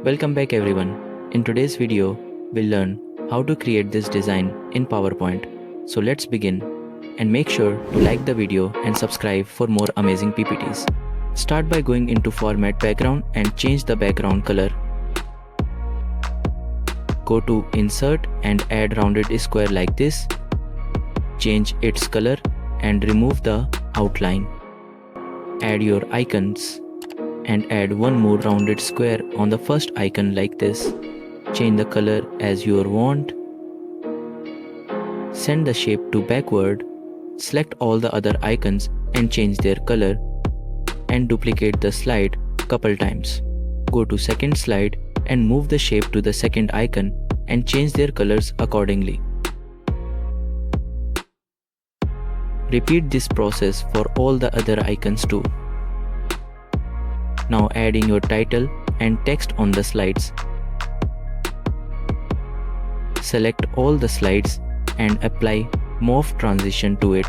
Welcome back everyone. In today's video, we'll learn how to create this design in PowerPoint. So let's begin and make sure to like the video and subscribe for more amazing PPTs. Start by going into Format Background and change the background color. Go to Insert and add rounded square like this. Change its color and remove the outline. Add your icons and add one more rounded square on the first icon like this. Change the color as you want. Send the shape to backward. Select all the other icons and change their color and duplicate the slide couple times. Go to second slide and move the shape to the second icon and change their colors accordingly. Repeat this process for all the other icons too. Now add in your title and text on the slides. Select all the slides and apply Morph Transition to it.